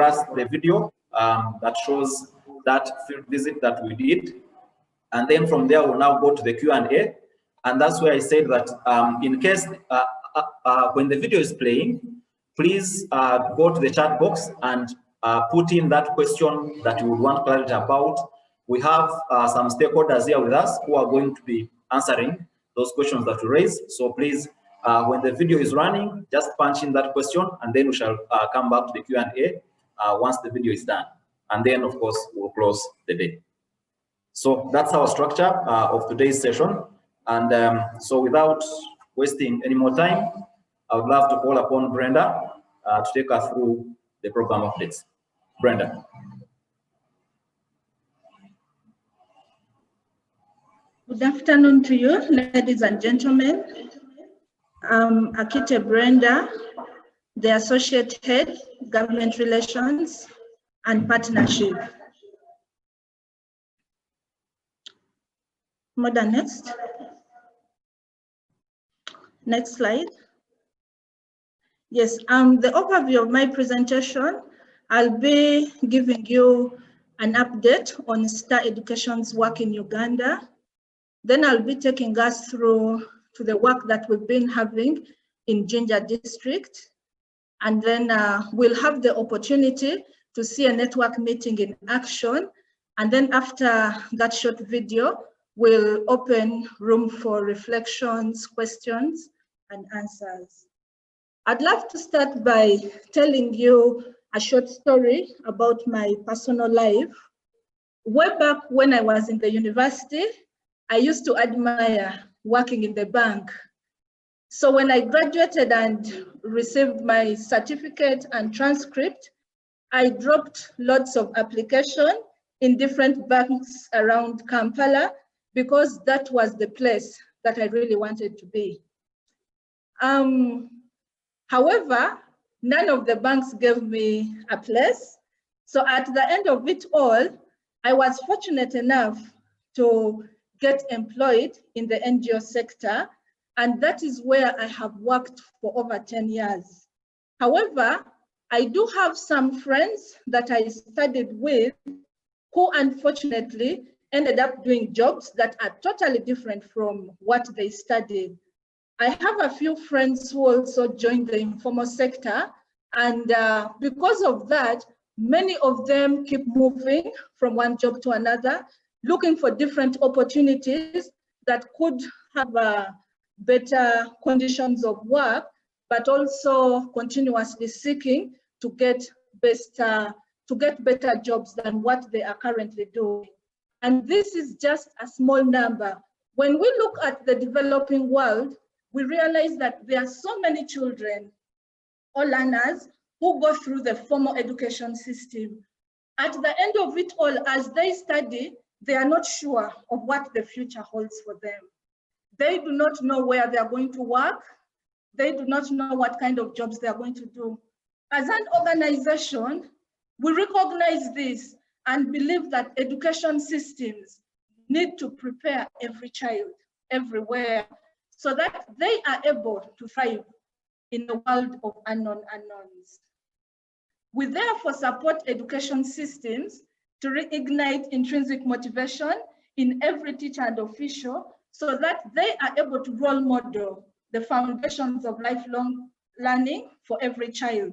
us the video that shows that field visit that we did. And then from there, we'll now go to the Q&A. And that's where I said that in case when the video is playing, please go to the chat box and put in that question that you would want clarity about. We have some stakeholders here with us who are going to be answering those questions that we raise. So please, when the video is running, just punch in that question, and then we shall come back to the Q&A once the video is done. And then, of course, we'll close the day. So that's our structure of today's session. And so without wasting any more time, I would love to call upon Brenda to take us through the program updates. Brenda. Good afternoon to you, ladies and gentlemen. I'm Akite Brenda, the Associate Head, Government Relations and Partnership. Modern next. Next slide. Yes, the overview of my presentation, I'll be giving you an update on STAR Education's work in Uganda. Then I'll be taking us through to the work that we've been having in Jinja District. And then we'll have the opportunity to see a network meeting in action. And then after that short video, we'll open room for reflections, questions, and answers. I'd love to start by telling you a short story about my personal life. Way back when I was in the university, I used to admire working in the bank. So when I graduated and received my certificate and transcript, I dropped lots of application in different banks around Kampala because that was the place that I really wanted to be. However, none of the banks gave me a place. So at the end of it all, I was fortunate enough to get employed in the NGO sector, and that is where I have worked for over 10 years. However, I do have some friends that I studied with who unfortunately ended up doing jobs that are totally different from what they studied. I have a few friends who also joined the informal sector, and because of that, many of them keep moving from one job to another, looking for different opportunities that could have better conditions of work, but also continuously seeking to get better jobs than what they are currently doing. And this is just a small number. When we look at the developing world, we realize that there are so many children or learners who go through the formal education system. At the end of it all, as they study, they are not sure of what the future holds for them. They do not know where they are going to work. They do not know what kind of jobs they are going to do. As an organization, we recognize this and believe that education systems need to prepare every child everywhere so that they are able to thrive in the world of unknown unknowns. We therefore support education systems to reignite intrinsic motivation in every teacher and official so that they are able to role model the foundations of lifelong learning for every child.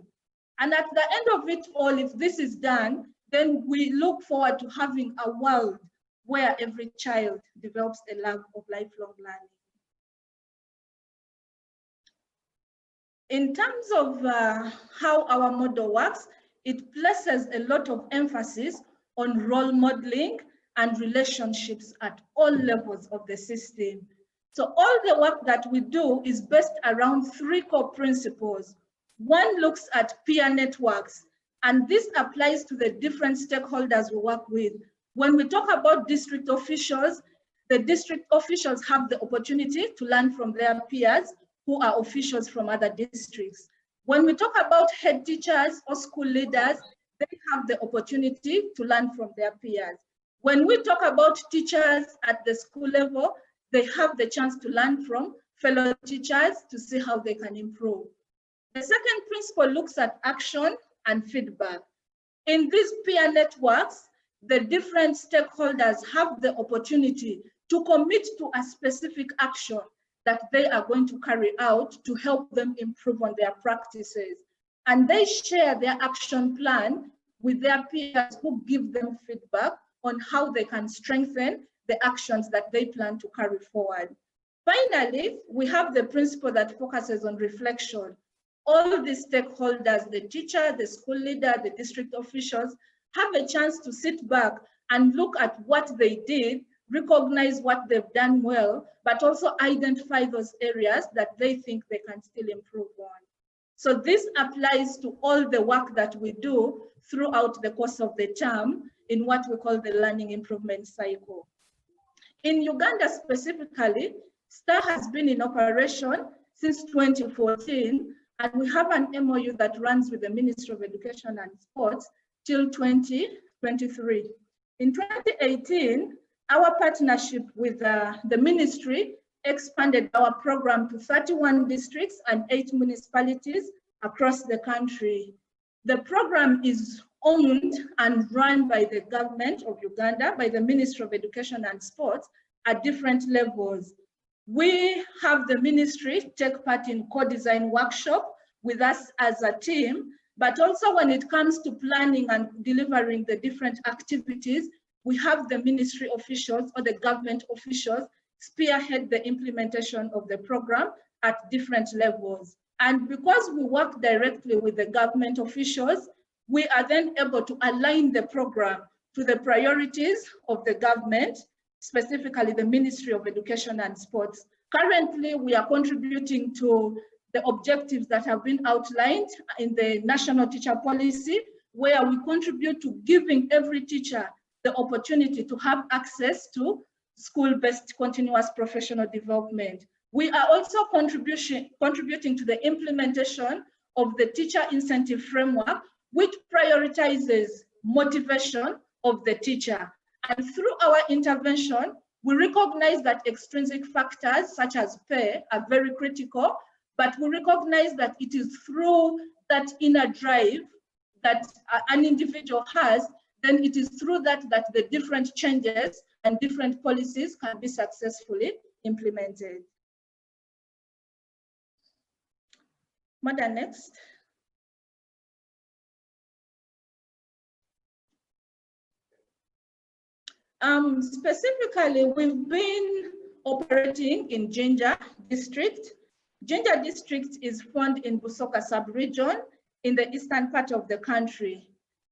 And at the end of it all, if this is done, then we look forward to having a world where every child develops a love of lifelong learning. In terms of how our model works, it places a lot of emphasis on role modeling and relationships at all levels of the system. So all the work that we do is based around three core principles. One looks at peer networks, and this applies to the different stakeholders we work with. When we talk about district officials, the district officials have the opportunity to learn from their peers who are officials from other districts. When we talk about head teachers or school leaders, they have the opportunity to learn from their peers. When we talk about teachers at the school level, they have the chance to learn from fellow teachers to see how they can improve. The second principle looks at action and feedback. In these peer networks, the different stakeholders have the opportunity to commit to a specific action that they are going to carry out to help them improve on their practices. And they share their action plan with their peers who give them feedback on how they can strengthen the actions that they plan to carry forward. Finally, we have the principle that focuses on reflection. All the stakeholders, the teacher, the school leader, the district officials, have a chance to sit back and look at what they did, recognize what they've done well, but also identify those areas that they think they can still improve on. So this applies to all the work that we do throughout the course of the term in what we call the learning improvement cycle. In Uganda specifically, STAR has been in operation since 2014, and we have an MOU that runs with the Ministry of Education and Sports till 2023. In 2018, our partnership with the ministry expanded our program to 31 districts and 8 municipalities across the country. The program is owned and run by the government of Uganda, by the Ministry of Education and Sports at different levels. We have the ministry take part in co-design workshop with us as a team, but also when it comes to planning and delivering the different activities, we have the ministry officials or the government officials spearhead the implementation of the program at different levels. And because we work directly with the government officials, we are then able to align the program to the priorities of the government, specifically the Ministry of Education and Sports. Currently, we are contributing to the objectives that have been outlined in the National Teacher Policy, where we contribute to giving every teacher the opportunity to have access to school-based continuous professional development. We are also contributing to the implementation of the teacher incentive framework, which prioritizes motivation of the teacher. And through our intervention, we recognize that extrinsic factors such as pay are very critical, but we recognize that it is through that inner drive that an individual has, then it is through that the different changes and different policies can be successfully implemented. Madam, next. Specifically, we've been operating in Jinja district. Jinja district is found in Busoga sub-region in the eastern part of the country.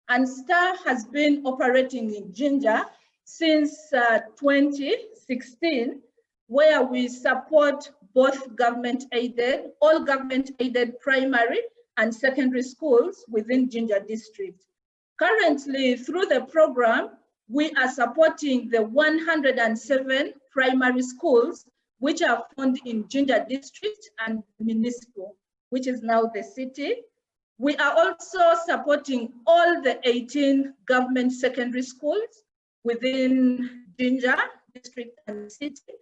And STAR has been operating in Jinja since 2016, where we support both government-aided, all government-aided primary and secondary schools within Jinja district. Currently, through the program, we are supporting the 107 primary schools which are found in Jinja district and municipal, which is now the city. We are also supporting all the 18 government secondary schools within Jinja district and city.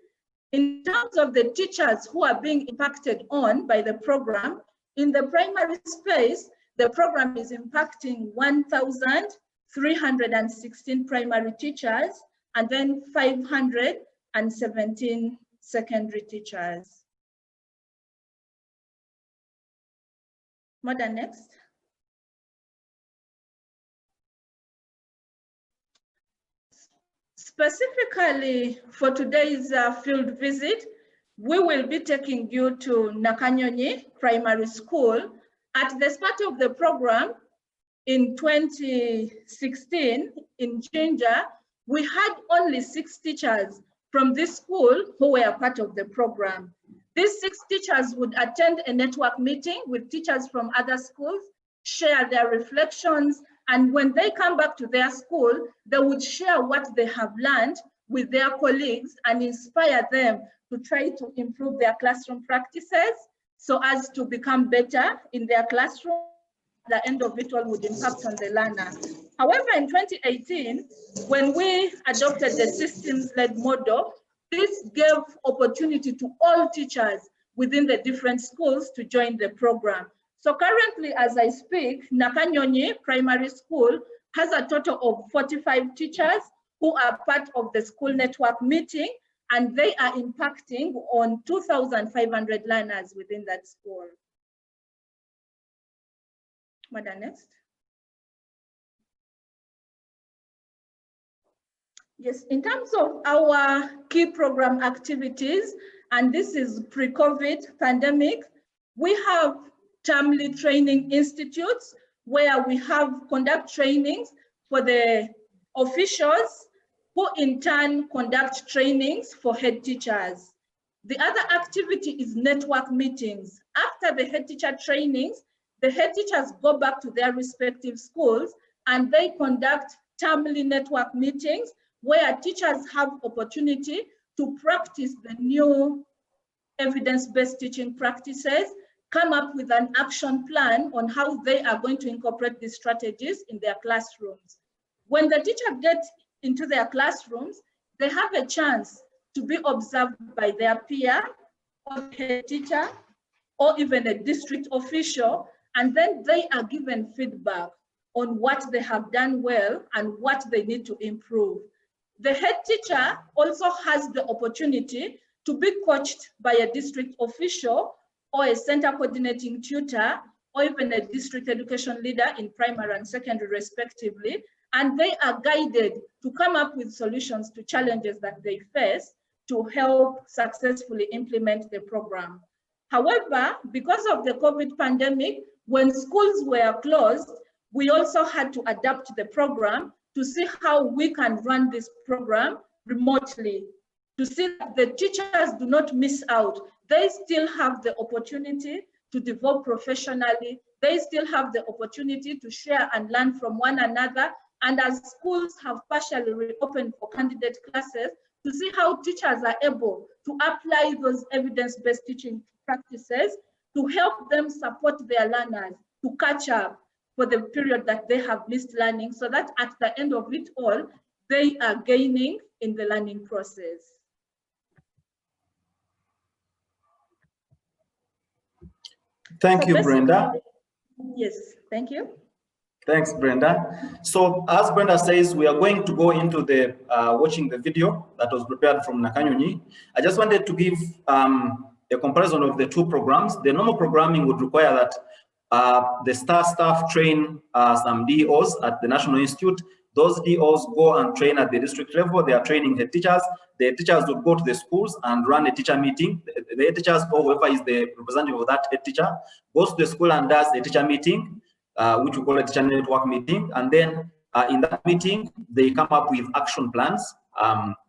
In terms of the teachers who are being impacted on by the program, in the primary space, the program is impacting 1,316 primary teachers and then 517 secondary teachers. Madam, next. Specifically for today's field visit, we will be taking you to Nakanyonyi Primary School. At the start of the program in 2016 in Jinja, we had only 6 teachers from this school who were part of the program. These 6 teachers would attend a network meeting with teachers from other schools, share their reflections, and when they come back to their school, they would share what they have learned with their colleagues and inspire them to try to improve their classroom practices so as to become better in their classroom. The end of it all would impact on the learner. However, in 2018, when we adopted the systems-led model, this gave opportunity to all teachers within the different schools to join the program. So currently, as I speak, Nakanyonyi Primary School has a total of 45 teachers who are part of the school network meeting, and they are impacting on 2,500 learners within that school. Madam, next. Yes, in terms of our key program activities, and this is pre-COVID pandemic, we have timely training institutes where we have conduct trainings for the officials who in turn conduct trainings for head teachers. The other activity is network meetings. After the head teacher trainings, the head teachers go back to their respective schools and they conduct timely network meetings where teachers have opportunity to practice the new evidence-based teaching practices, come up with an action plan on how they are going to incorporate these strategies in their classrooms. When the teacher gets into their classrooms, they have a chance to be observed by their peer or head teacher or even a district official, and then they are given feedback on what they have done well and what they need to improve. The head teacher also has the opportunity to be coached by a district official or a center coordinating tutor or even a district education leader in primary and secondary respectively, and they are guided to come up with solutions to challenges that they face to help successfully implement the program. However, because of the COVID pandemic, when schools were closed, we also had to adapt the program to see how we can run this program remotely, to see that the teachers do not miss out. They still have the opportunity to develop professionally. They still have the opportunity to share and learn from one another. And as schools have partially reopened for candidate classes, to see how teachers are able to apply those evidence-based teaching practices to help them support their learners to catch up for the period that they have missed learning, so that at the end of it all, they are gaining in the learning process. Thank you, Brenda. Yes, thank you. Thanks, Brenda. So as Brenda says, we are going to go into the watching the video that was prepared from Nakanyonyi. I just wanted to give a comparison of the two programs. The normal programming would require that the staff train some DOs at the National Institute. Those DOs go and train at the district level. They are training the teachers. The teachers would go to the schools and run a teacher meeting. The head teachers, or whoever is the representative of that head teacher, goes to the school and does a teacher meeting, which we call a teacher network meeting. And then in that meeting, they come up with action plans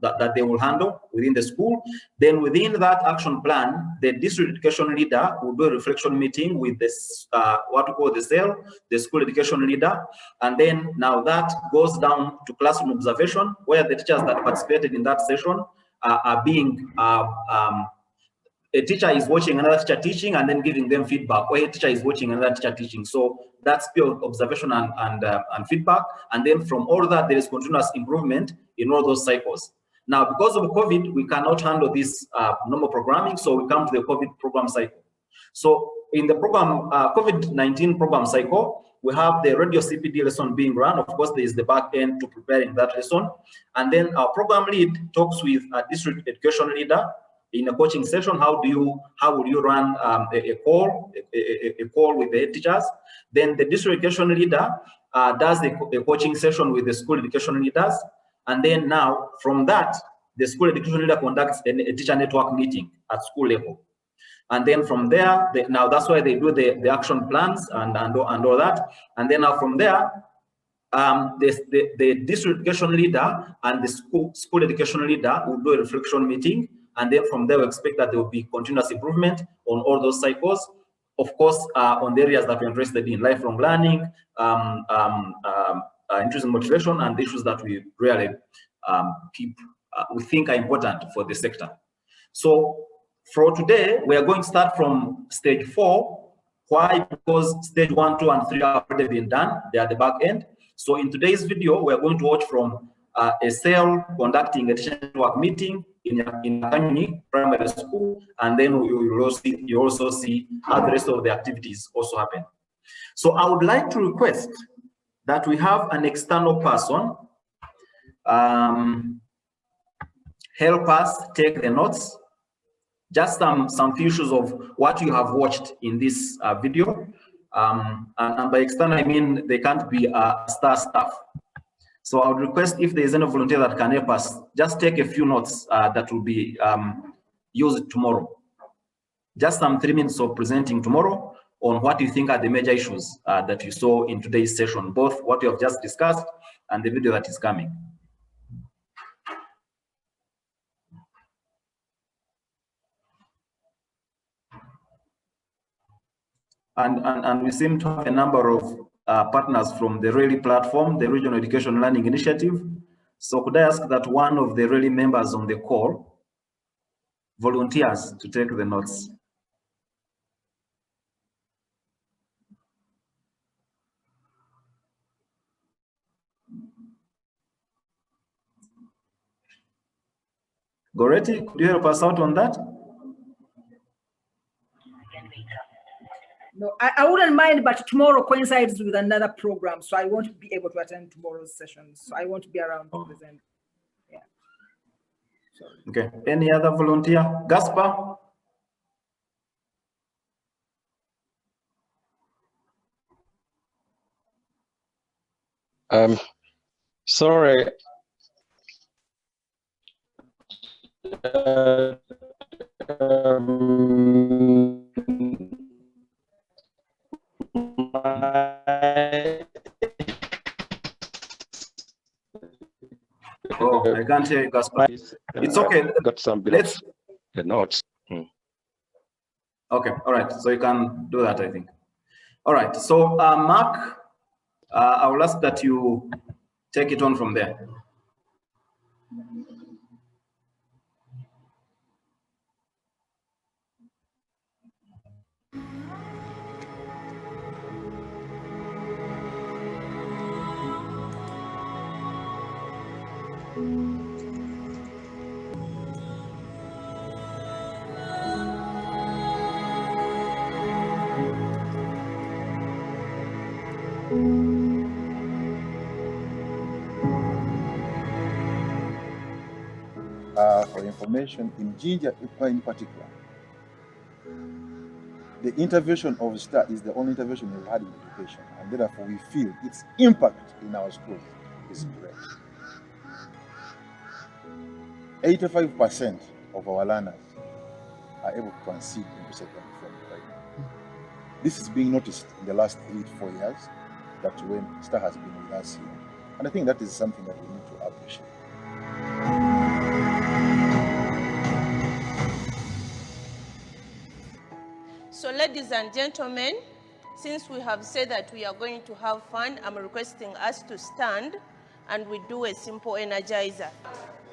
that they will handle within the school. Then within that action plan, the district education leader will do a reflection meeting with this, what we call the cell, the school education leader. And then now that goes down to classroom observation, where the teachers that participated in that session are being a teacher is watching another teacher teaching and then giving them feedback, or a teacher is watching another teacher teaching. So that's pure observation and feedback. And then from all that, there is continuous improvement in all those cycles. Now, because of COVID, we cannot handle this normal programming, so we come to the COVID program cycle. So in the program, COVID-19 program cycle, we have the radio CPD lesson being run. Of course, there is the back end to preparing that lesson. And then our program lead talks with a district education leader in a coaching session. How will you run a call with the teachers? Then the district education leader does a coaching session with the school education leaders. And then now from that, the school education leader conducts a teacher network meeting at school level. And then from there, now that's why they do the action plans and all that. And then now from there, the district education leader and the school education leader will do a reflection meeting. And then from there, we expect that there will be continuous improvement on all those cycles. Of course, on the areas that we're interested in, lifelong learning, increasing motivation, and the issues that we really we think are important for the sector. So for today, we are going to start from stage 4. Why? Because stage 1, 2, and 3 have already been done. They are the back end. So in today's video, we are going to watch from a cell conducting a teacher network meeting, in Kanyunyi Primary School, and then you also see how the rest of the activities also happen. So I would like to request that we have an external person help us take the notes, just some features of what you have watched in this video. And by external, I mean they can't be staff. So I would request if there is any volunteer that can help us, just take a few notes that will be used tomorrow. Just some 3 minutes of presenting tomorrow on what you think are the major issues that you saw in today's session, both what you have just discussed and the video that is coming. And we seem to have a number of partners from the RELI platform, the Regional Education Learning Initiative. So could I ask that one of the RELI members on the call volunteers to take the notes? Goretti, could you help us out on that? No, I wouldn't mind, but tomorrow coincides with another program, so I won't be able to attend tomorrow's session. So I won't be around to present. Yeah. Sorry. Okay. Any other volunteer? Gaspar? Sorry. Oh, I can't hear you, Gaspar. It's okay. Got some bit of the notes. Okay, all right. So you can do that, I think. All right. So, Mark, I will ask that you take it on from there. For information in Jinja in particular, the intervention of STAR is the only intervention we've had in education, and therefore we feel its impact in our schools is great. 85% of our learners are able to transit into secondary form right now. This is being noticed in the last 3 to 4 years that when STAR has been with us here, and I think that is something that we need to appreciate. So ladies and gentlemen, since we have said that we are going to have fun, I'm requesting us to stand and we do a simple energizer.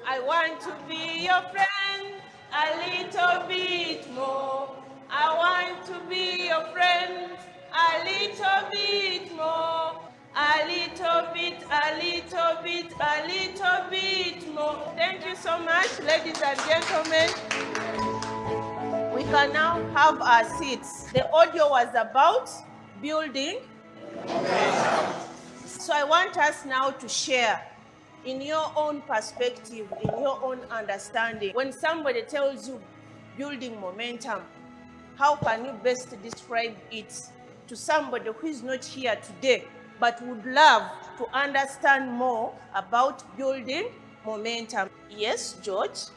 I want to be your friend a little bit more. I want to be your friend a little bit more. A little bit, a little bit, a little bit more. Thank you so much, ladies and gentlemen. We can now have our seats. The audio was about building. So I want us now to share in your own perspective, in your own understanding. When somebody tells you building momentum, how can you best describe it to somebody who is not here today, but would love to understand more about building momentum? Yes, George?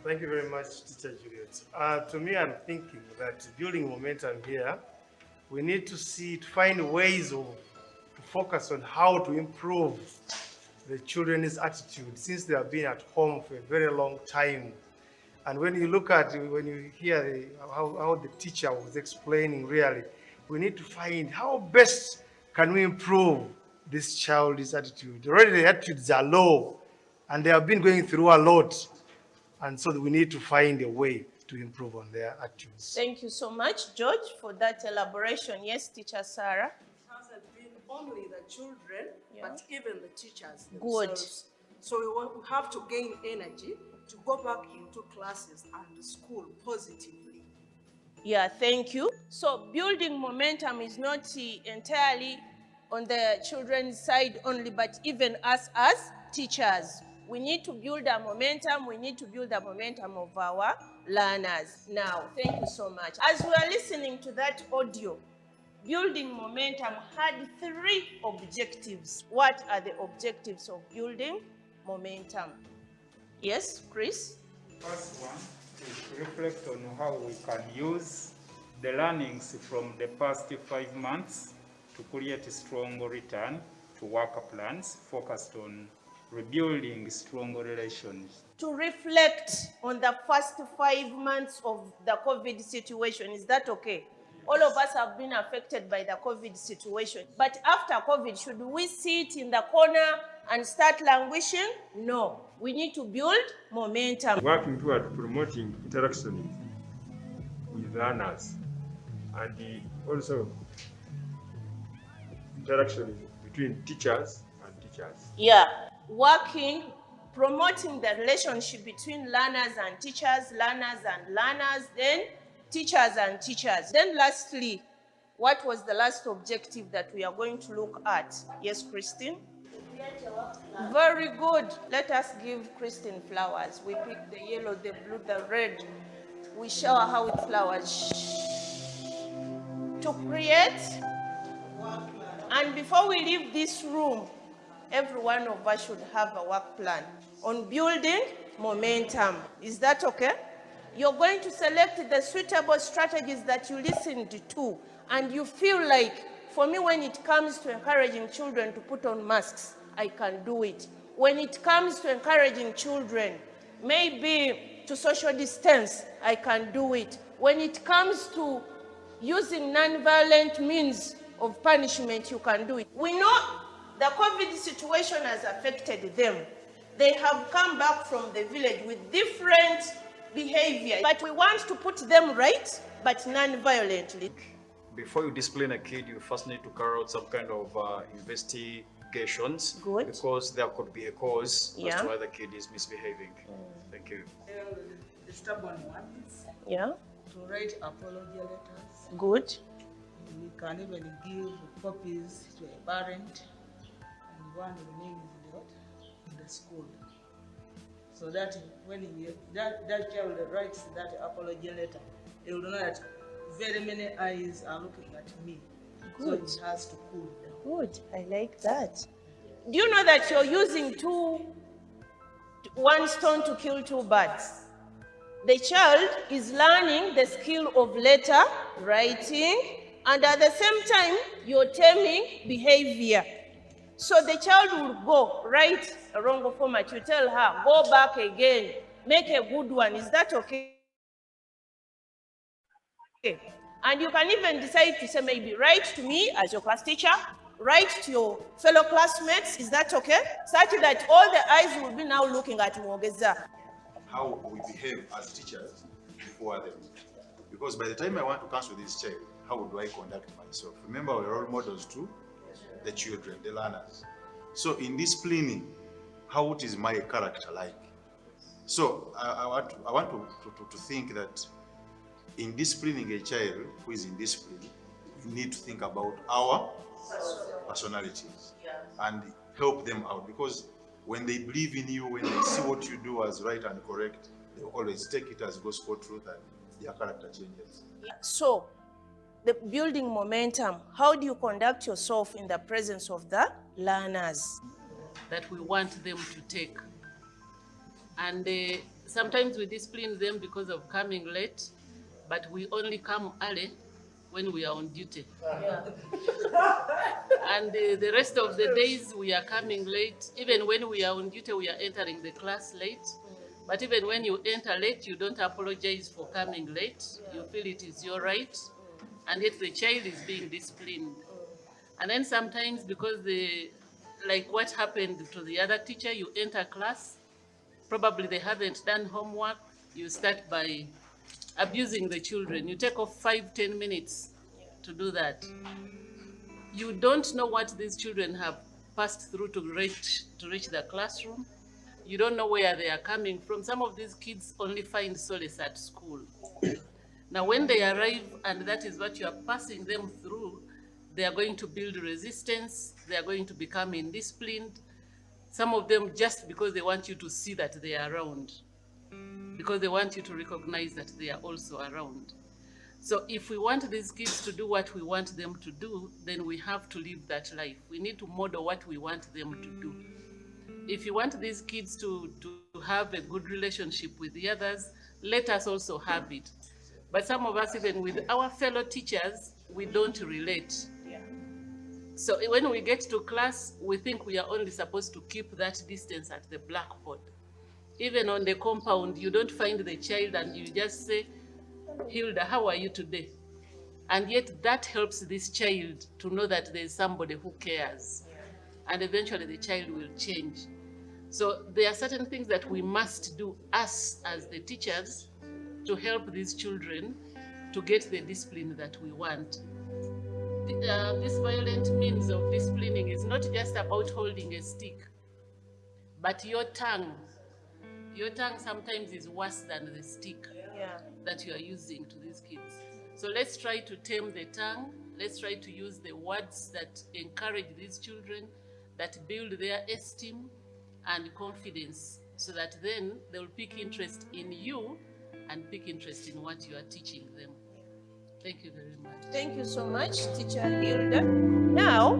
Thank you very much, Teacher Juliet. To me, I'm thinking that building momentum here, we need to find ways to focus on how to improve the children's attitude since they have been at home for a very long time. And when you look at, when you hear how the teacher was explaining really, we need to find how best can we improve this child's attitude. Already the attitudes are low and they have been going through a lot. And so we need to find a way to improve on their attitudes. Thank you so much, George, for that elaboration. Yes, Teacher Sarah? It hasn't been only the children, but even the teachers Good. themselves. So we have to gain energy to go back into classes and school positively. Yeah, thank you. So building momentum is not entirely on the children's side only, but even us as teachers. We need to build a momentum. We need to build the momentum of our learners. Now, thank you so much. As we are listening to that audio, building momentum had 3 objectives. What are the objectives of building momentum? Yes, Chris? First one is to reflect on how we can use the learnings from the past 5 months to create a strong return to work plans focused on rebuilding strong relations. To reflect on the first 5 months of the COVID situation. Is that okay? All of us have been affected by the COVID situation. But after COVID, should we sit in the corner and start languishing? No. We need to build momentum. Working toward promoting interaction with learners and also interaction between teachers and teachers. Yeah. Promoting the relationship between learners and teachers, then teachers and teachers. Then lastly, what was the last objective that we are going to look at? Yes, Christine? Very good. Let us give Christine flowers. We pick the yellow, the blue, the red. We shower her with flowers. To create. And before we leave this room, every one of us should have a work plan on building momentum. Is that okay? You're going to select the suitable strategies that you listened to, and you feel like, for me, when it comes to encouraging children to put on masks, I can do it. When it comes to encouraging children, maybe to social distance, I can do it. When it comes to using non-violent means of punishment, you can do it. We know the COVID situation has affected them. They have come back from the village with different behavior, but we want to put them right, but non-violently. Before you discipline a kid, you first need to carry out some kind of investigations. Good. Because there could be a cause Yeah. as to why the kid is misbehaving. Thank you. The stubborn ones. Yeah. To write apology letters. Good. We can even give copies to a parent and one remains in the school. So that when that child writes that apology letter, he will know that very many eyes are looking at me. Good. So he has to cool down. Good. I like that. Do you know that you're using one stone to kill 2 birds? The child is learning the skill of letter writing, and at the same time, you're taming behavior. So the child will go, write a wrong format. You tell her, go back again, make a good one. Is that okay? Okay. And you can even decide to say, maybe write to me as your class teacher, write to your fellow classmates. Is that okay? Such that all the eyes will be now looking at Mwogeza. How we behave as teachers before them. Because by the time I want to counsel this child, how do I conduct myself? Remember, we're role models too, the children, the learners. So in disciplining, how is my character like? So I want to think that in disciplining a child who is in discipline, you need to think about our personalities and help them out, because when they believe in you, when they see what you do as right and correct, they always take it as gospel truth and their character changes. So, the building momentum, how do you conduct yourself in the presence of the learners? That we want them to take. And sometimes we discipline them because of coming late, but we only come early when we are on duty. Yeah. And the rest of the days we are coming late. Even when we are on duty, we are entering the class late. But even when you enter late, you don't apologize for coming late. You feel it is your right. And yet the child is being disciplined. And then sometimes because like what happened to the other teacher, you enter class, probably they haven't done homework, you start by abusing the children. You take off 5-10 minutes to do that. You don't know what these children have passed through to reach the classroom. You don't know where they are coming from. Some of these kids only find solace at school. Now, when they arrive, and that is what you are passing them through, they are going to build resistance, they are going to become indisciplined. Some of them just because they want you to see that they are around, because they want you to recognize that they are also around. So if we want these kids to do what we want them to do, then we have to live that life. We need to model what we want them to do. If you want these kids to have a good relationship with the others, let us also have it. But some of us, even with our fellow teachers, we don't relate. Yeah. So when we get to class, we think we are only supposed to keep that distance at the blackboard. Even on the compound, you don't find the child and you just say, Hilda, how are you today? And yet that helps this child to know that there's somebody who cares. And eventually the child will change. So there are certain things that we must do, us as the teachers, to help these children to get the discipline that we want. This violent means of disciplining is not just about holding a stick, but your tongue. Your tongue sometimes is worse than the stick that you are using to these kids. So let's try to tame the tongue. Let's try to use the words that encourage these children, that build their esteem and confidence, so that then they'll pick interest in you and pick interest in what you are teaching them. Thank you very much. Thank you so much, Teacher Hilda. Now,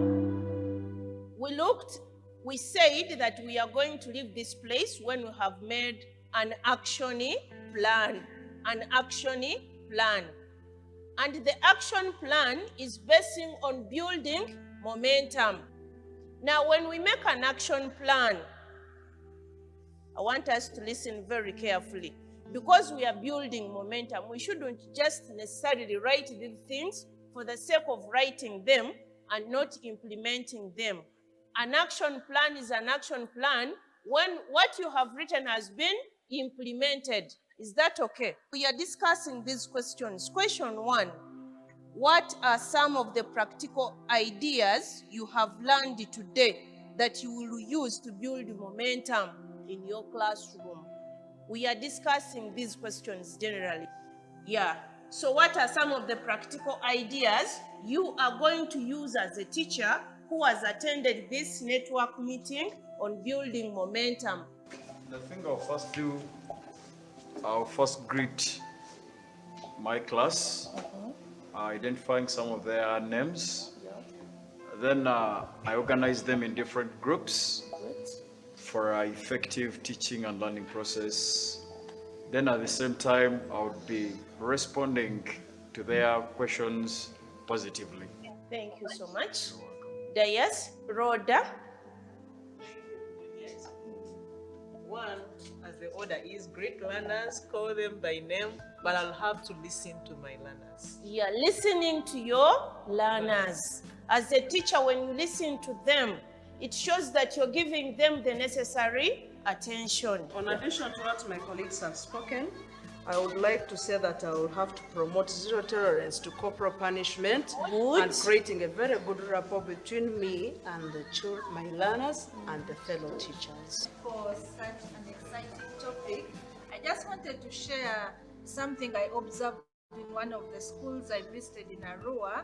we said that we are going to leave this place when we have made an action plan. An action plan. And the action plan is basing on building momentum. Now, when we make an action plan, I want us to listen very carefully. Because we are building momentum, we shouldn't just necessarily write these things for the sake of writing them and not implementing them. An action plan is an action plan when what you have written has been implemented. Is that okay? We are discussing these questions. Question 1, what are some of the practical ideas you have learned today that you will use to build momentum in your classroom? We are discussing these questions generally. Yeah. So what are some of the practical ideas you are going to use as a teacher who has attended this network meeting on building momentum? The thing I'll first do, I'll first greet my class, identifying some of their names. Then I organize them in different groups for an effective teaching and learning process. Then at the same time, I would be responding to their questions positively. Thank you so much. Dias, Rhoda. 1, as the order is, greet learners, call them by name, but I'll have to listen to my learners. Yeah, listening to your learners. As a teacher, when you listen to them, it shows that you're giving them the necessary attention. In addition to what my colleagues have spoken, I would like to say that I will have to promote zero tolerance to corporal punishment and creating a very good rapport between me and my learners and the fellow teachers. For such an exciting topic, I just wanted to share something I observed in one of the schools I visited in Arua.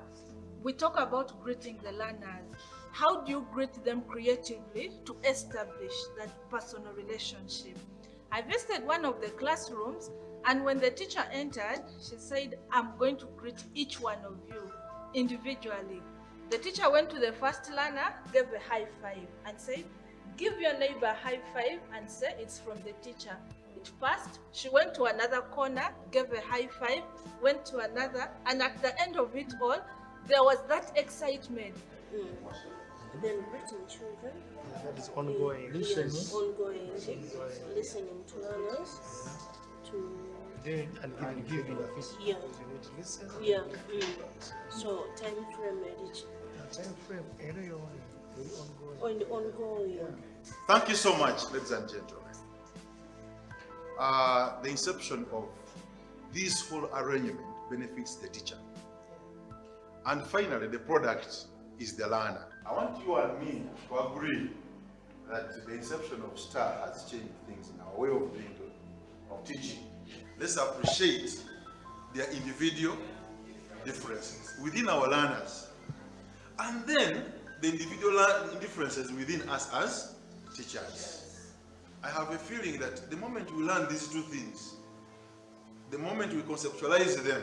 We talk about greeting the learners. How do you greet them creatively to establish that personal relationship? I visited one of the classrooms, and when the teacher entered, she said, I'm going to greet each one of you individually. The teacher went to the first learner, gave a high five, and said, give your neighbor a high five and say it's from the teacher. It passed. She went to another corner, gave a high five, went to another, and at the end of it all, there was that excitement. Then greeting children. That is ongoing. Yes, ongoing. Listening to learners. And giving feedback. Yeah. You need to listen. Yeah. So time frame, time frame, ongoing. Ongoing. Thank you so much, ladies and gentlemen. The inception of this whole arrangement benefits the teacher. And finally, the product is the learner. I want you and me to agree that the inception of STAR has changed things in our way of doing of teaching. Let's appreciate their individual differences within our learners, and then the individual differences within us as teachers. I have a feeling that the moment we learn these two things, the moment we conceptualize them,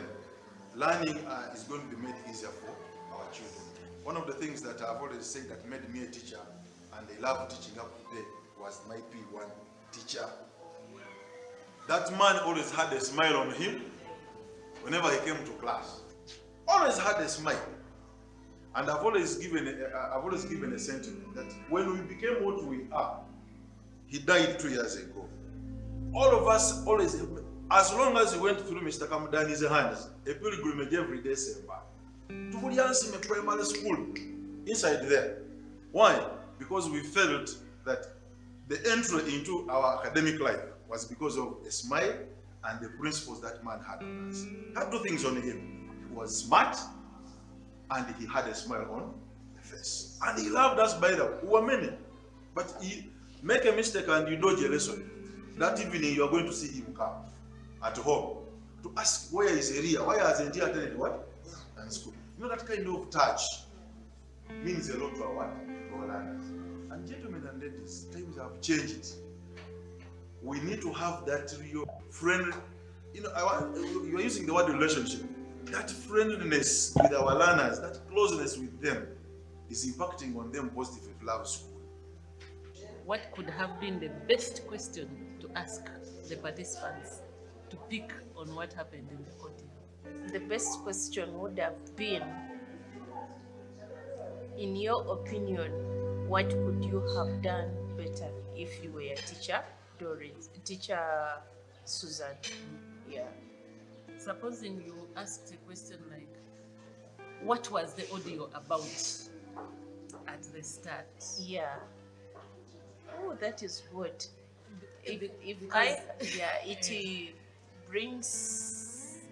learning is going to be made easier for our children. One of the things that I've always said that made me a teacher, and I love teaching up today, was my P1 teacher. That man always had a smile on him whenever he came to class. Always had a smile. And I've always given a sentiment that when we became what we are, he died 2 years ago. All of us always, as long as we went through Mr. Kamudani's hands, a pilgrimage every December, to Buliansi primary school, inside there. Why? Because we felt that the entry into our academic life was because of a smile and the principles that man had on us. He had two things on him. He was smart and he had a smile on the face. And he loved us by the way. We were many. But he make a mistake and you dodge a lesson. That evening you are going to see him come at home to ask where is Elia? Why hasn't he attended what? And school. You know, that kind of touch means a lot to our learners. And gentlemen and ladies, times have changed. We need to have that real friend. You know, you are using the word relationship. That friendliness with our learners, that closeness with them, is impacting on them positively if love school. What could have been the best question to ask the participants to pick on what happened in the audio? The best question would have been, in your opinion, what could you have done better if you were a teacher, Doris, teacher Susan? Yeah. Supposing you asked a question like, what was the audio about at the start? Yeah. Oh, that is good.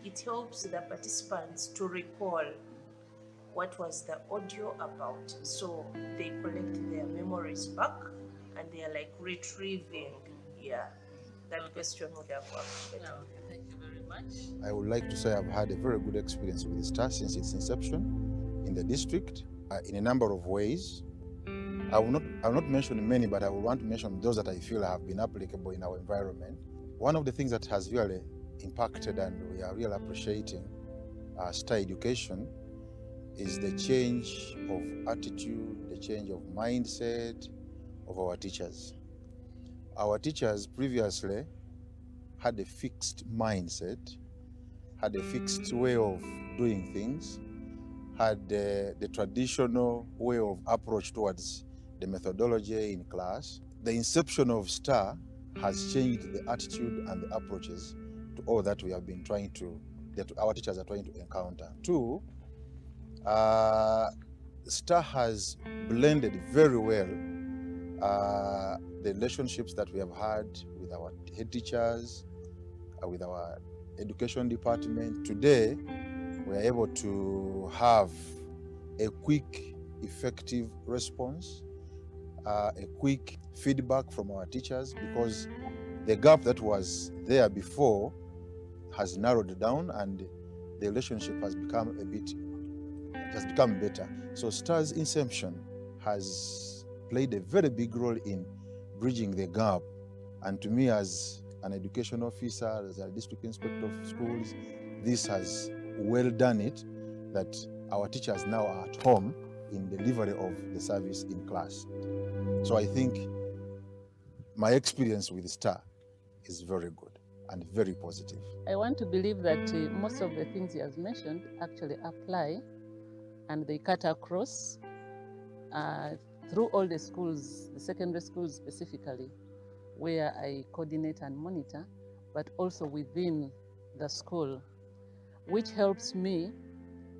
It helps the participants to recall what was the audio about. So they collect their memories back and they are like retrieving. Yeah, that question would have worked better. Thank you very much. I would like to say I've had a very good experience with STAR since its inception in the district in a number of ways. I will not mention many, but I will want to mention those that I feel have been applicable in our environment. One of the things that has really impacted and we are really appreciating STAR education is the change of attitude, the change of mindset of our teachers. Our teachers previously had a fixed mindset, had a fixed way of doing things, had the traditional way of approach towards the methodology in class. The inception of STAR has changed the attitude and the approaches to all that we have been trying to, that our teachers are trying to encounter. Two, STAR has blended very well the relationships that we have had with our head teachers, with our education department. Today, we are able to have a quick, effective response, a quick feedback from our teachers, because the gap that was there before has narrowed down and the relationship has become better. So STAR's inception has played a very big role in bridging the gap. And to me, as an education officer, as a district inspector of schools, this has well done it, that our teachers now are at home in delivery of the service in class. So I think my experience with STAR is very good and very positive. I want to believe that most of the things he has mentioned actually apply and they cut across through all the schools, the secondary schools specifically, where I coordinate and monitor, but also within the school, which helps me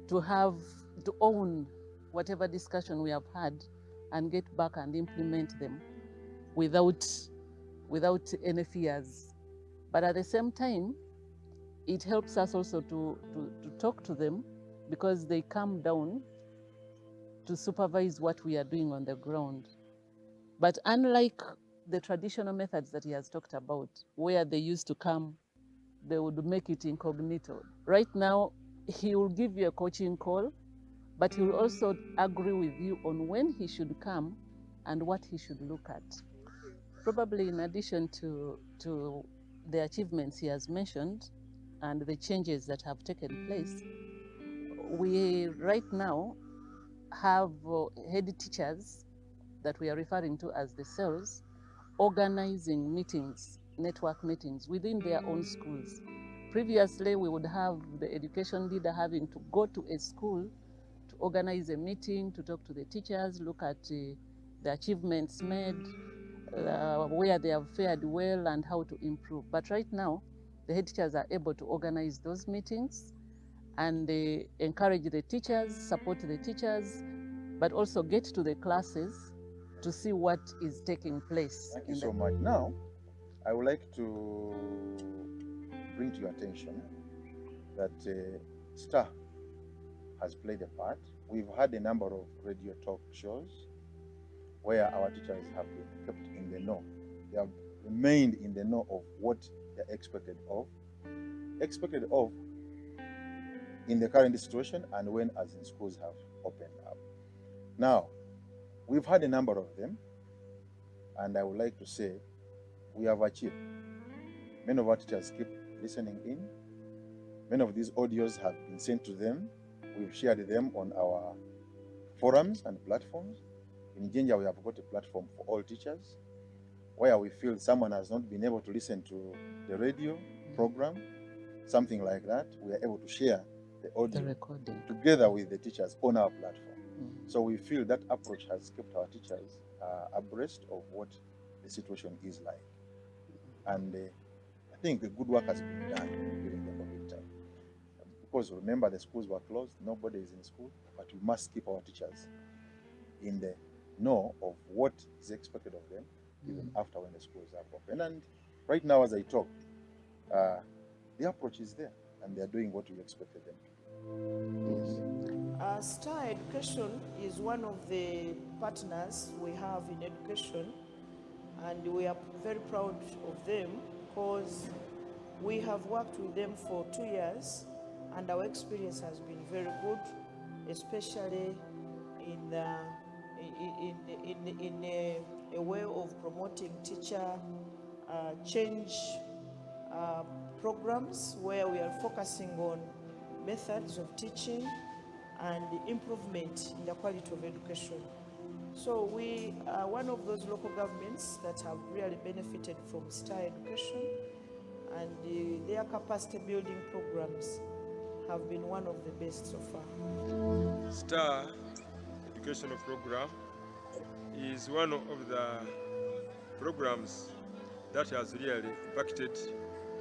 to own whatever discussion we have had and get back and implement them without any fears. But at the same time, it helps us also to talk to them, because they come down to supervise what we are doing on the ground. But unlike the traditional methods that he has talked about, where they used to come, they would make it incognito. Right now, he will give you a coaching call, but he will also agree with you on when he should come and what he should look at. Probably in addition to the achievements he has mentioned and the changes that have taken place, we right now have head teachers that we are referring to as the cells organizing meetings, network meetings within their own schools. Previously, we would have the education leader having to go to a school to organize a meeting, to talk to the teachers, look at the achievements made, where they have fared well and how to improve. But right now, the head teachers are able to organize those meetings and they encourage the teachers, support the teachers, but also get to the classes to see what is taking place. Thank you so much. Now, I would like to bring to your attention that STAR has played a part. We've had a number of radio talk shows where our teachers have been kept in the know. They have remained in the know of what they're expected of in the current situation and when as in schools have opened up. Now, we've had a number of them, and I would like to say we have achieved. Many of our teachers keep listening in. Many of these audios have been sent to them. We've shared them on our forums and platforms. In Jinja, we have got a platform for all teachers where we feel someone has not been able to listen to the radio program, something like that. We are able to share the audio recording together with the teachers on our platform. So we feel that approach has kept our teachers abreast of what the situation is like. And I think the good work has been done during the COVID time. Because remember, the schools were closed, nobody is in school, but we must keep our teachers in the know of what is expected of them, even after when the schools are open. And right now, as I talk, the approach is there, and they're doing what we expected them to do. Yes. STAR Education is one of the partners we have in education, and we are very proud of them because we have worked with them for 2 years, and our experience has been very good, especially in a way of promoting teacher change programs where we are focusing on methods of teaching and improvement in the quality of education. So we are one of those local governments that have really benefited from STAR Education, and their capacity building programs have been one of the best so far. STAR educational program is one of the programs that has really impacted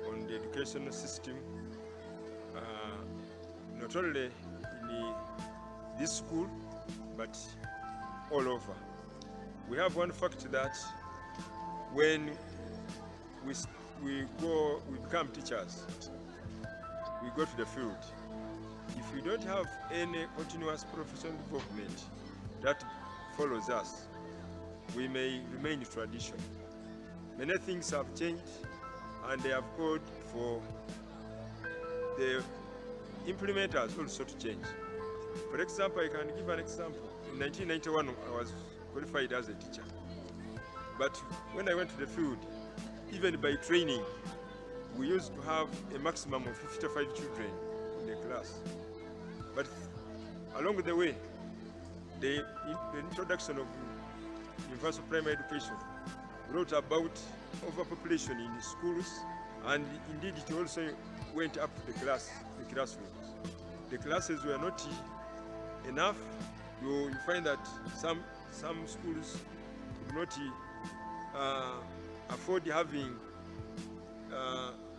on the educational system, not only in this school, but all over. We have one fact that when we become teachers, we go to the field. If we don't have any continuous professional involvement that follows us, we may remain in tradition. Many things have changed, and they have called for the implementers also to change. For example, I can give an example. In 1991, I was qualified as a teacher. But when I went to the field, even by training, we used to have a maximum of 55 children in the class. But along the way, the introduction of universal primary education brought about overpopulation in the schools, and indeed it also went up to the classrooms. The classes were not enough. You find that some schools could not afford having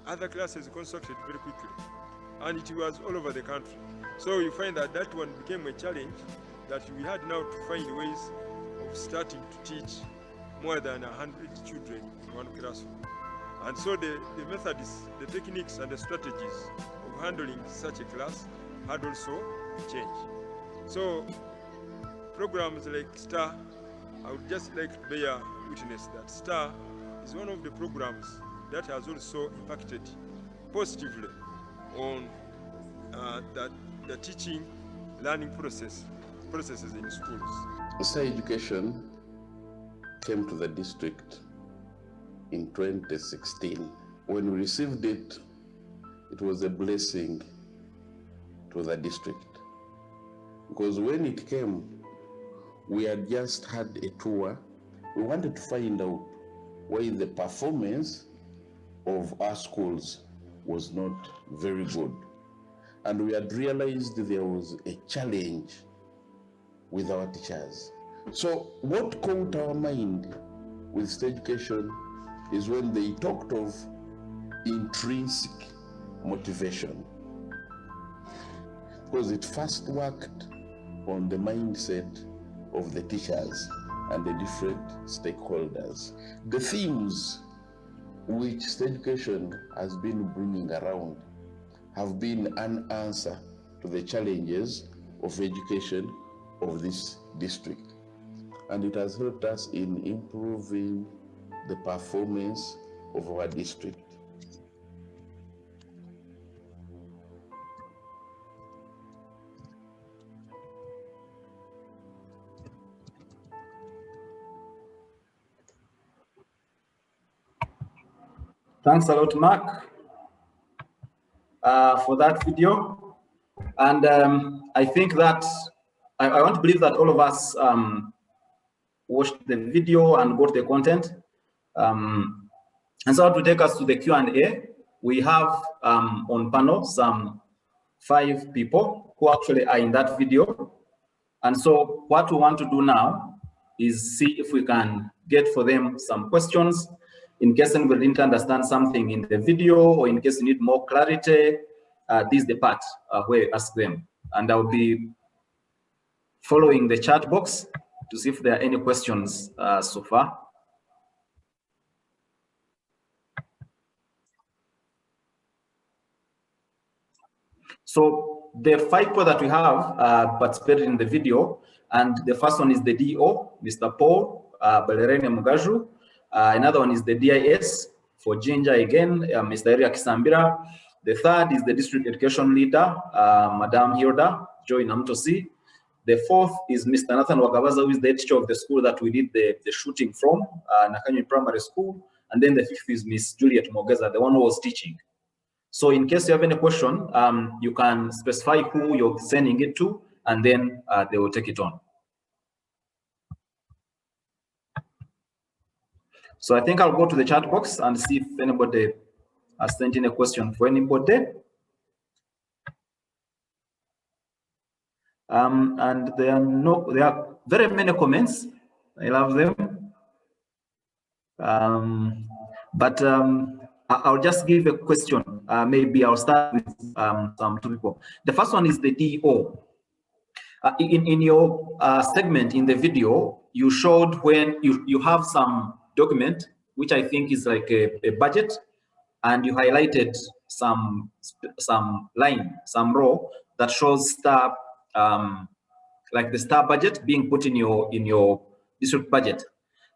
other classes constructed very quickly, and it was all over the country. So you find that that one became a challenge, that we had now to find ways of starting to teach more than 100 children in one classroom. And so the methods, the techniques and the strategies of handling such a class had also changed. So programs like STAR I would just like to bear witness that STAR is one of the programs that has also impacted positively on the teaching learning processes in schools. STAR education came to the district in 2016. When we received it, it was a blessing to the district. Because when it came, we had just had a tour. We wanted to find out why the performance of our schools was not very good. And we had realized there was a challenge with our teachers. So what caught our mind with STAR education is when they talked of intrinsic motivation. Because it first worked on the mindset of the teachers and the different stakeholders. The themes which STAR education has been bringing around have been an answer to the challenges of education of this district. And it has helped us in improving the performance of our district. Thanks a lot, Mark, for that video. And I think that I want to believe that all of us watched the video and got the content. And so to take us to the Q&A, we have on panel some 5 people who actually are in that video. And so what we want to do now is see if we can get for them some questions in case anybody didn't understand something in the video, or in case you need more clarity. This is the part where you ask them. And I'll be following the chat box to see if there are any questions so far. So the 5 people that we have participated in the video, and the first one is the DO, Mr. Paul Balerene Mugaju. Another one is the DIS for Ginger again, Mr. Eria Kisambira. The third is the district education leader, Madam Hilda Joy Namtosi. The fourth is Mr. Nathan Wagabaza, who is the teacher of the school that we did the shooting from, Nakanywe Primary School. And then the fifth is Miss Juliet Mogeza, the one who was teaching. So in case you have any question, you can specify who you're sending it to, and then they will take it on. So I think I'll go to the chat box and see if anybody has sent in a question for anybody. And there are very many comments. I love them. But I'll just give a question. Maybe I'll start with some 2 people. The first one is the DO. In your segment in the video, you showed when you have some document, which I think is like a budget, and you highlighted some line, some row that shows STAR, like the STAR budget being put in your district budget.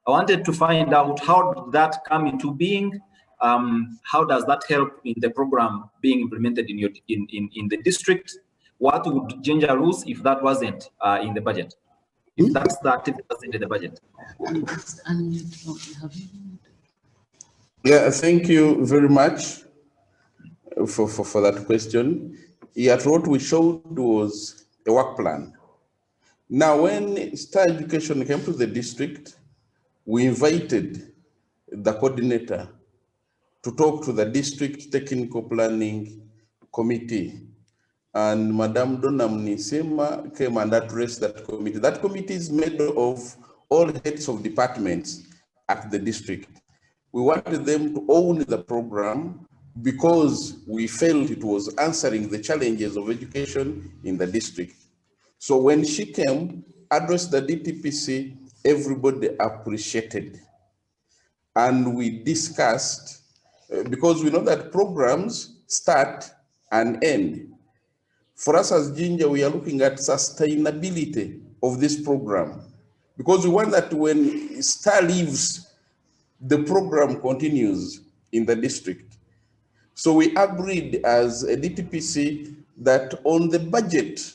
I wanted to find out, how did that come into being? How does that help in the program being implemented in the district? What would Ginger lose if that wasn't in the budget? If that's the activity in the budget? Yeah, thank you very much for that question. Yet what we showed was a work plan. Now, when STAR education came to the district, we invited the coordinator to talk to the district technical planning committee. And Madam Donna Mnisema came and addressed that committee. That committee is made of all heads of departments at the district. We wanted them to own the program because we felt it was answering the challenges of education in the district. So when she came, addressed the DTPC, everybody appreciated. And we discussed, because we know that programs start and end. For us as Ginger, we are looking at sustainability of this program. because we want that when STAR leaves, the program continues in the district. So we agreed as a DTPC that on the budget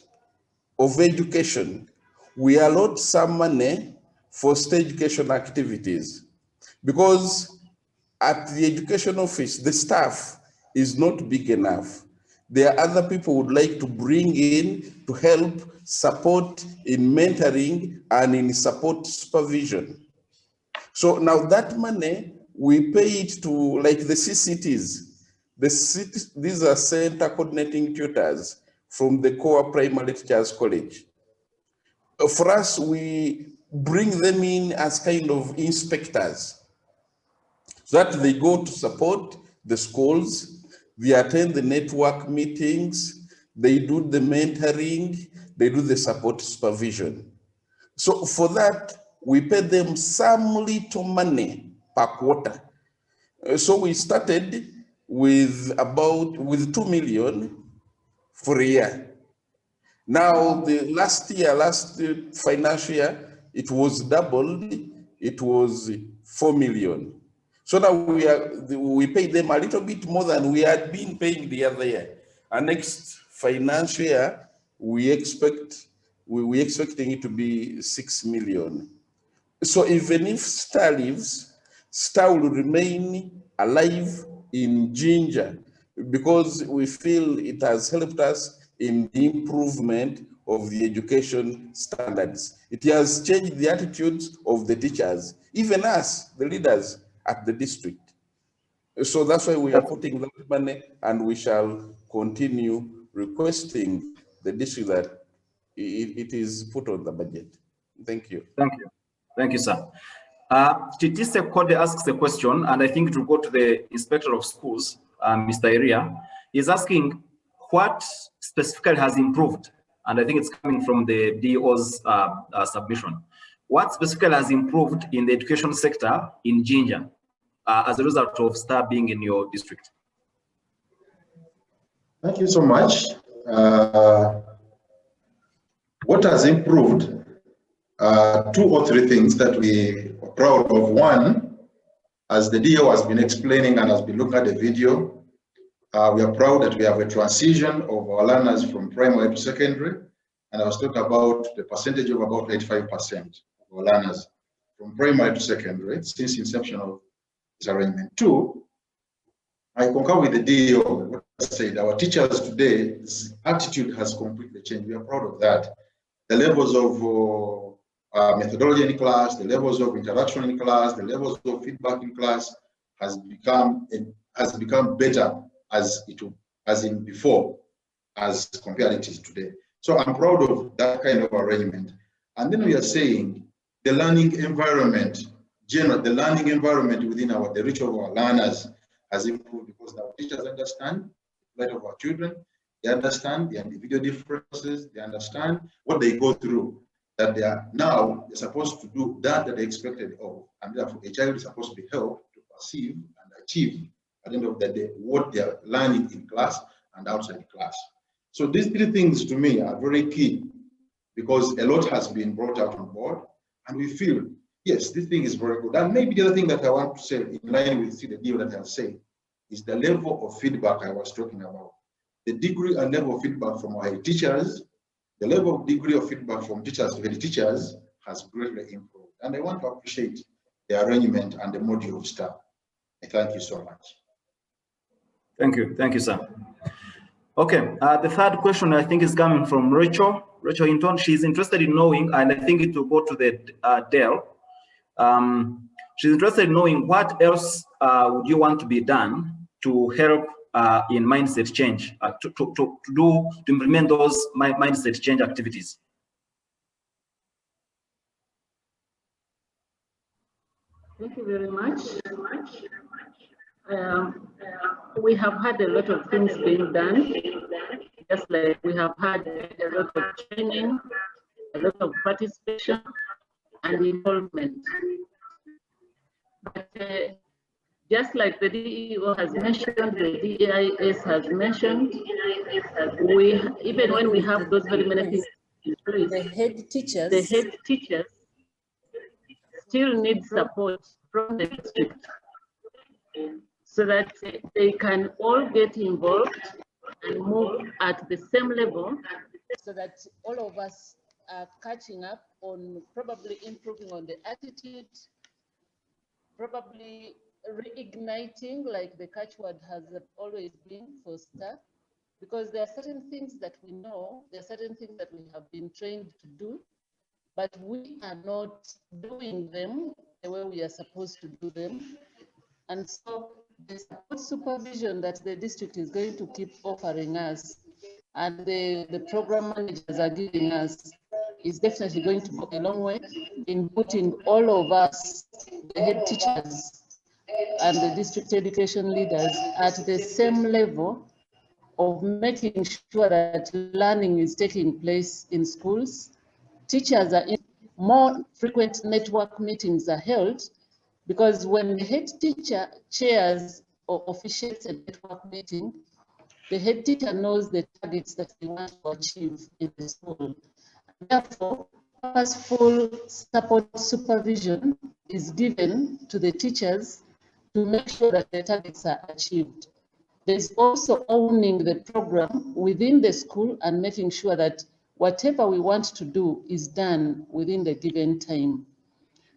of education, we allot some money for STAR education activities, because at the education office, the staff is not big enough. There are other people who would like to bring in to help support in mentoring and in support supervision. So now that money, we pay it to like the CCTs. These are center coordinating tutors from the core primary teachers college. For us, we bring them in as kind of inspectors, so that they go to support the schools, they attend the network meetings, they do the mentoring, they do the support supervision. So for that, we pay them some little money per quarter. So we started with 2 million for a year. Now the last financial year, it was doubled, it was 4 million. So now we pay them a little bit more than we had been paying the other year. And next financial year, we're expecting it to be 6 million. So even if STAR leaves, STAR will remain alive in Ginger, because we feel it has helped us in the improvement of the education standards. It has changed the attitudes of the teachers, even us, the leaders at the district. So that's why we are putting that money, and we shall continue requesting the district that it is put on the budget. Thank you. Thank you. Thank you, sir. Titise Kode asks a question, and I think it will go to the Inspector of Schools, Mr. Iria. He's asking what specifically has improved, and I think it's coming from the DO's submission. What specifically has improved in the education sector in Ginger as a result of STAR being in your district? Thank you so much. What has improved? 2 or 3 things that we are proud of. One, as the DO has been explaining and has been looking at the video, we are proud that we have a transition of our learners from primary to secondary. And I was talking about the percentage of about 85% of our learners from primary to secondary since inception of this arrangement. 2, I concur with the DO, what I said. Our teachers today's attitude has completely changed. We are proud of that. The levels of methodology in class, the levels of interaction in class, the levels of feedback in class has become better as in before, as compared it is today. So I'm proud of that kind of arrangement. And then we are saying the learning environment, the learning environment within the reach of our learners has improved, because our teachers understand the plight of our children, they understand the individual differences, they understand what they go through, that they're supposed to do that they're expected of, and therefore a child is supposed to be helped to perceive and achieve at the end of the day what they're learning in class and outside the class. So these 3 things to me are very key, because a lot has been brought out on board, and we feel, yes, this thing is very good. And maybe the other thing that I want to say, in line with the deal that I have said, is the level of feedback I was talking about. The degree and level of feedback from our teachers, the level of degree of feedback from teachers to head teachers has greatly improved. And I want to appreciate the arrangement and the module of STAR. I thank you so much. Thank you. Thank you, sir. Okay, the third question I think is coming from Rachel Hinton. She's interested in knowing, and I think it will go to the Dell. She's interested in knowing what else would you want to be done to help in mindset change, to implement those mindset change activities. Thank you very much. We have had a lot of things being done, just like we have had a lot of training, a lot of participation and involvement. But just like the DEO has mentioned, the DAIS has mentioned, even when we have those very many things in place, the head teachers still need support from the district so that they can all get involved and move at the same level so that all of us are catching up on probably improving on the attitude, probably reigniting, like the catchword has always been for STAR, because there are certain things that we know, there are certain things that we have been trained to do, but we are not doing them the way we are supposed to do them. And so the support supervision that the district is going to keep offering us and the program managers are giving us is definitely going to go a long way in putting all of us, the head teachers and the district education leaders, at the same level of making sure that learning is taking place in schools. Teachers are in, more frequent network meetings are held, because when the head teacher chairs or officiates a network meeting, the head teacher knows the targets that we want to achieve in the school. Therefore, purposeful support supervision is given to the teachers to make sure that the targets are achieved. There's also owning the program within the school and making sure that whatever we want to do is done within the given time.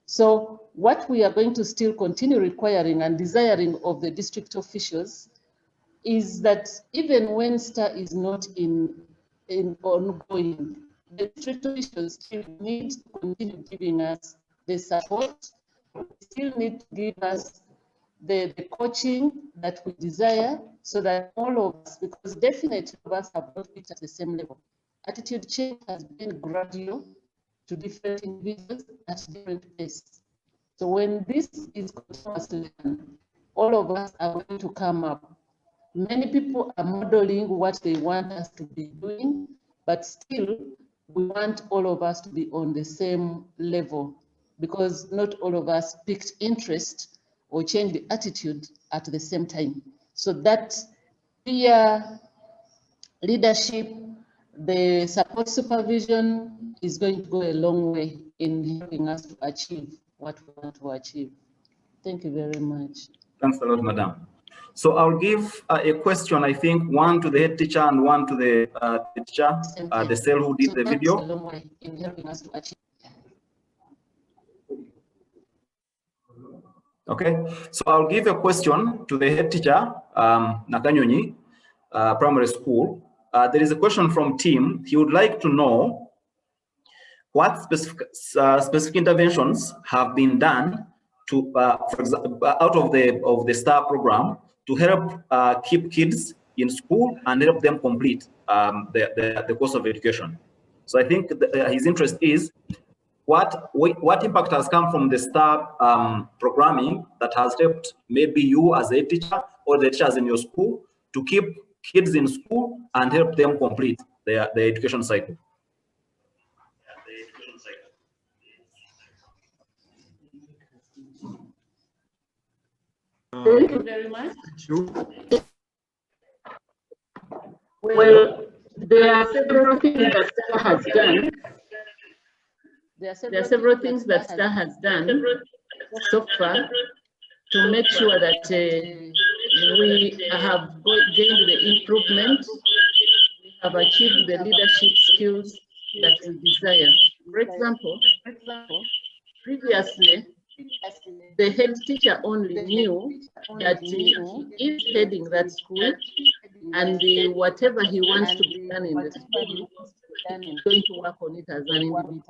So what we are going to still continue requiring and desiring of the district officials is that even when STAR is not in ongoing, the district officials still need to continue giving us the support, still need to give us the coaching that we desire, so that all of us, because definitely all of us have not reached at the same level. Attitude change has been gradual to different individuals at different paces. So when this is continuously done, all of us are going to come up. Many people are modeling what they want us to be doing, but still we want all of us to be on the same level, because not all of us picked interest or changed the attitude at the same time. So that peer leadership, the support supervision is going to go a long way in helping us to achieve what we want to achieve. Thank you very much. Thanks a lot, Madam. So I'll give a question, I think, one to the head teacher and one to the teacher, the cell who did the video. A long way in helping us to achieve. Okay, so I'll give a question to the head teacher, Nakanyonyi, primary school. There is a question from Tim. He would like to know what specific interventions have been done to, for example, out of the STAR program to help keep kids in school and help them complete the course of education. So I think his interest is what impact has come from the STAR programming that has helped maybe you as a teacher or the teachers in your school to keep kids in school and help them complete their education cycle. Thank you very much. Well, there are several things that STAR has done. There are several things that STAR has done so far to make sure that we have gained the improvement, we have achieved the leadership skills that we desire. For example, previously, the head teacher only knew that he is heading that school, and whatever he wants to be done in the school, he's going to work on it as an individual.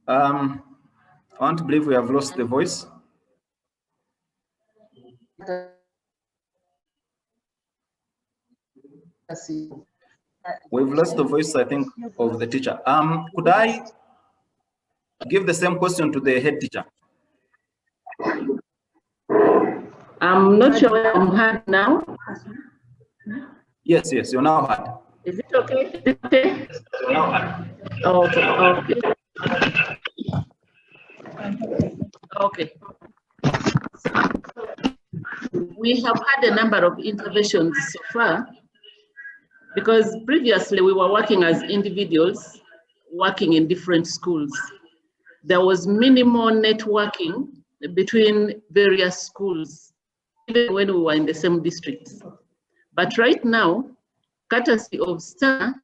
I want to believe we have lost the voice. We've lost the voice, I think, of the teacher. Could I give the same question to the head teacher? I'm not sure where I'm heard now. Yes, you're now heard. Is it okay? Is it okay? Okay. Okay. we have had a number of interventions so far, because previously we were working as individuals, working in different schools. There was minimal networking between various schools, even when we were in the same districts. But right now, courtesy of STAR,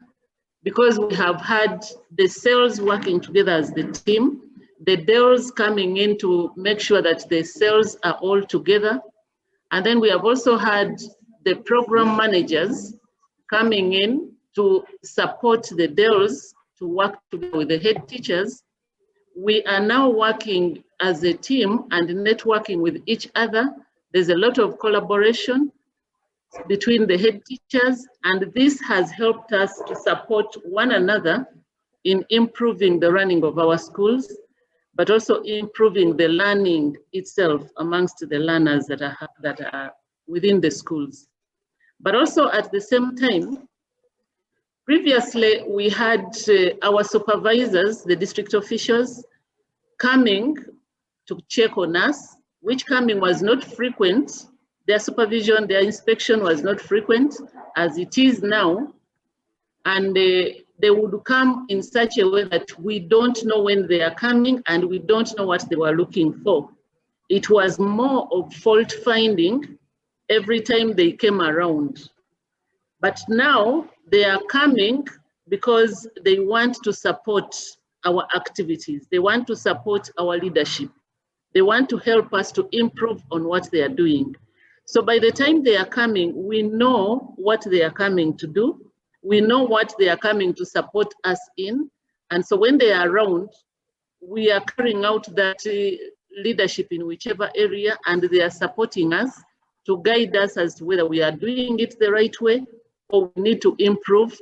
because we have had the cells working together as the team, the DELs coming in to make sure that the cells are all together. And then we have also had the program managers coming in to support the DELs to work together with the head teachers. We are now working as a team and networking with each other. There's a lot of collaboration between the head teachers, and this has helped us to support one another in improving the running of our schools, but also improving the learning itself amongst the learners that are within the schools. But also at the same time, previously we had our supervisors, the district officials, coming to check on us, which coming was not frequent. Their supervision, their inspection was not frequent as it is now. And they would come in such a way that we don't know when they are coming and we don't know what they were looking for. It was more of fault finding every time they came around. But now they are coming because they want to support our activities. They want to support our leadership. They want to help us to improve on what they are doing. So by the time they are coming, we know what they are coming to do. We know what they are coming to support us in. And so when they are around, we are carrying out that leadership in whichever area, and they are supporting us to guide us as to whether we are doing it the right way or we need to improve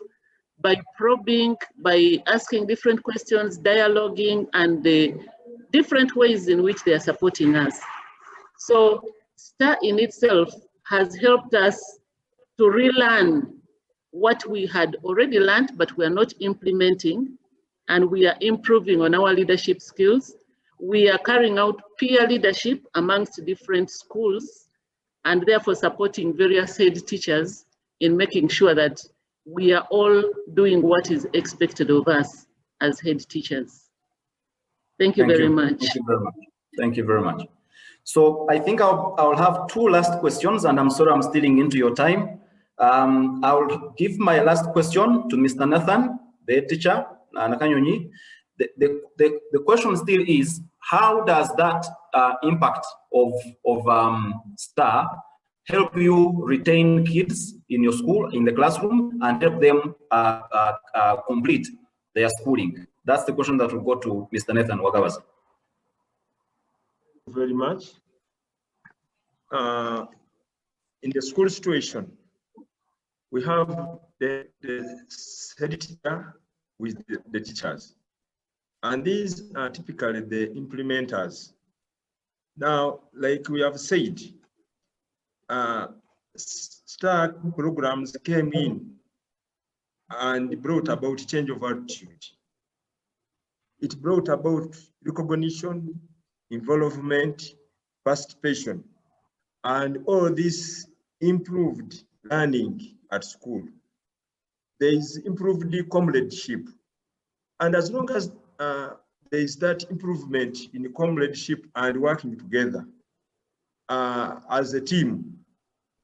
by probing, by asking different questions, dialoguing, and the different ways in which they are supporting us. So STAR in itself has helped us to relearn what we had already learned, but we are not implementing, and we are improving on our leadership skills. We are carrying out peer leadership amongst different schools, and therefore supporting various head teachers in making sure that we are all doing what is expected of us as head teachers. Thank you very much. Thank you very much. Thank you very much. So I think I'll have two last questions, and I'm sorry I'm stealing into your time. I'll give my last question to Mr. Nathan, the head teacher, Nakanyonyi. The question still is, how does that impact of STAR help you retain kids in your school, in the classroom, and help them complete their schooling? That's the question that will go to Mr. Nathan Wagawazi. Very much. In the school situation, we have the head teacher with the teachers, and these are typically the implementers. Now, like we have said, STAR programs came in and brought about change of attitude. It brought about recognition, involvement, participation, and all this improved learning at school. There is improved comradeship. And as long as there is that improvement in comradeship and working together as a team,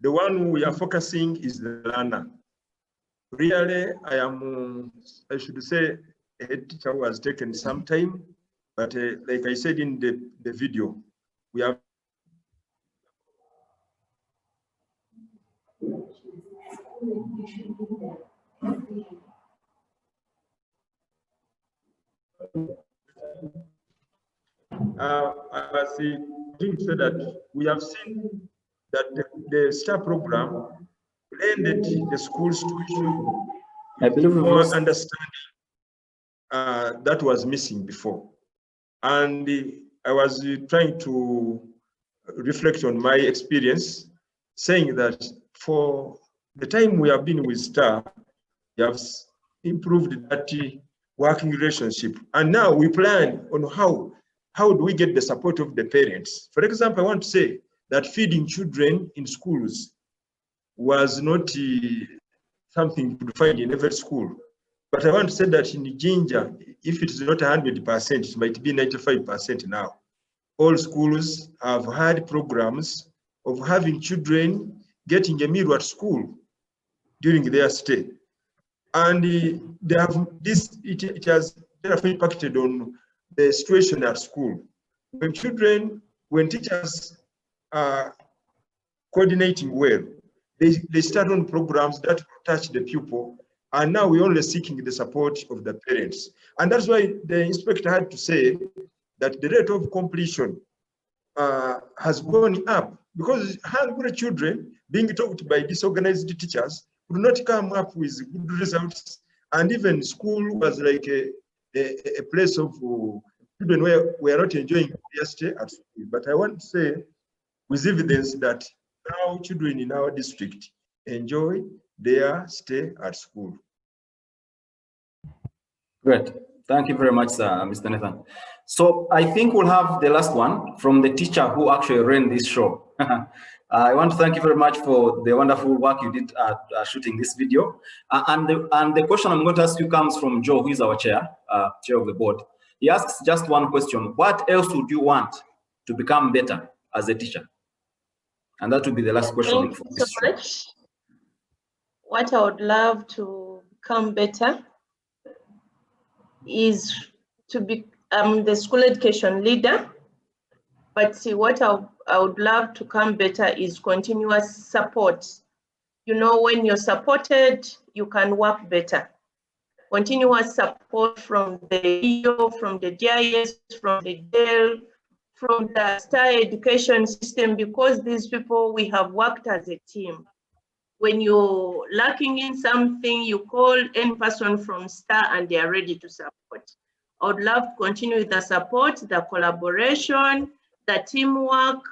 the one we are focusing is the learner. Really, I should say, a head teacher who has taken some time, but like I said in the video, we have I was going to say that we have seen that the STAR program blended the school situation. I believe we more lost understanding that was missing before. And I was trying to reflect on my experience, saying that for the time we have been with STAR, we have improved that working relationship. And now we plan on how do we get the support of the parents. For example, I want to say that feeding children in schools was not something you could find in every school. But I want to say that in Ginger, if it is not 100%, it might be 95% now. All schools have had programs of having children getting a meal at school during their stay. And they have this, it has therefore impacted on the situation at school. When teachers are coordinating well, they start on programs that touch the pupil, and now we're only seeking the support of the parents. And that's why the inspector had to say that the rate of completion has gone up, because hungry children being taught by disorganized teachers would not come up with good results. And even school was like a place of children where we are not enjoying their stay at school. But I want to say with evidence that now children in our district enjoy their stay at school. Great. Thank you very much, Mr. Nathan. So I think we'll have the last one from the teacher who actually ran this show. I want to thank you very much for the wonderful work you did shooting this video. And the question I'm going to ask you comes from Joe, who is our chair of the board. He asks just one question: what else would you want to become better as a teacher? And that will be the last question. Thank you so much. What I would love to become better is to be the school education leader. But see, what I would love to come better is continuous support. You know, when you're supported, you can work better. Continuous support from the EO, from the DIS, from the DEL, from the STAR education system, because these people, we have worked as a team. When you're lacking in something, you call any person from STAR and they are ready to support. I would love to continue the support, the collaboration, the teamwork,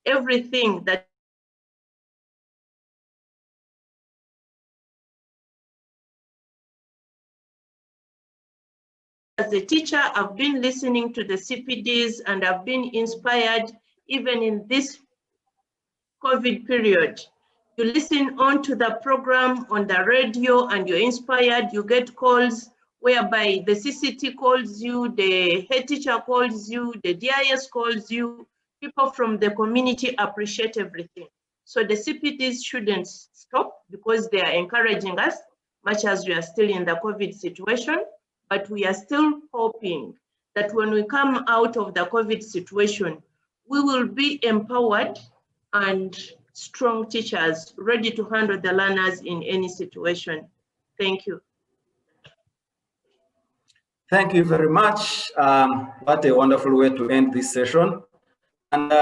everything that as a teacher, I've been listening to the CPDs and I've been inspired even in this COVID period. You listen on to the program on the radio and you're inspired, you get calls whereby the CCT calls you, the head teacher calls you, the DIS calls you, people from the community appreciate everything. So the CPDs shouldn't stop because they are encouraging us, much as we are still in the COVID situation, but we are still hoping that when we come out of the COVID situation, we will be empowered and strong teachers ready to handle the learners in any situation. Thank you. Thank you very much. What a wonderful way to end this session. And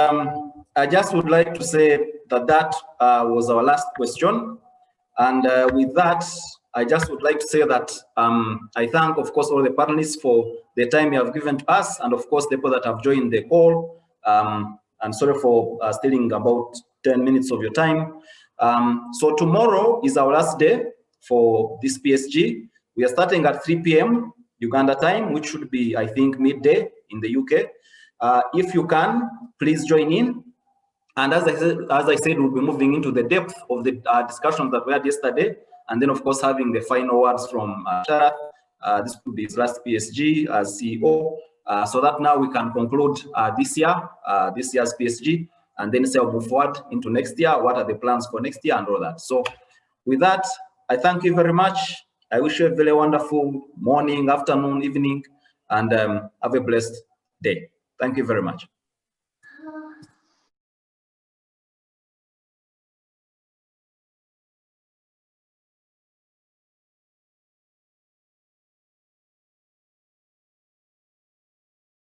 I just would like to say that that was our last question. And with that, I just would like to say that I thank, of course, all the panelists for the time you have given to us, and of course, the people that have joined the call. I'm sorry for stealing about 10 minutes of your time. So tomorrow is our last day for this PSG. We are starting at 3 p.m. Uganda time, which should be, I think, midday in the UK. If you can, please join in. And as I said, we'll be moving into the depth of the discussions that we had yesterday, and then, of course, having the final words from Sharath. This could be his last PSG as CEO, so that now we can conclude this year's PSG, and then say we'll move forward into next year. What are the plans for next year and all that? So with that, I thank you very much. I wish you a very wonderful morning, afternoon, evening, and have a blessed day. Thank you very much.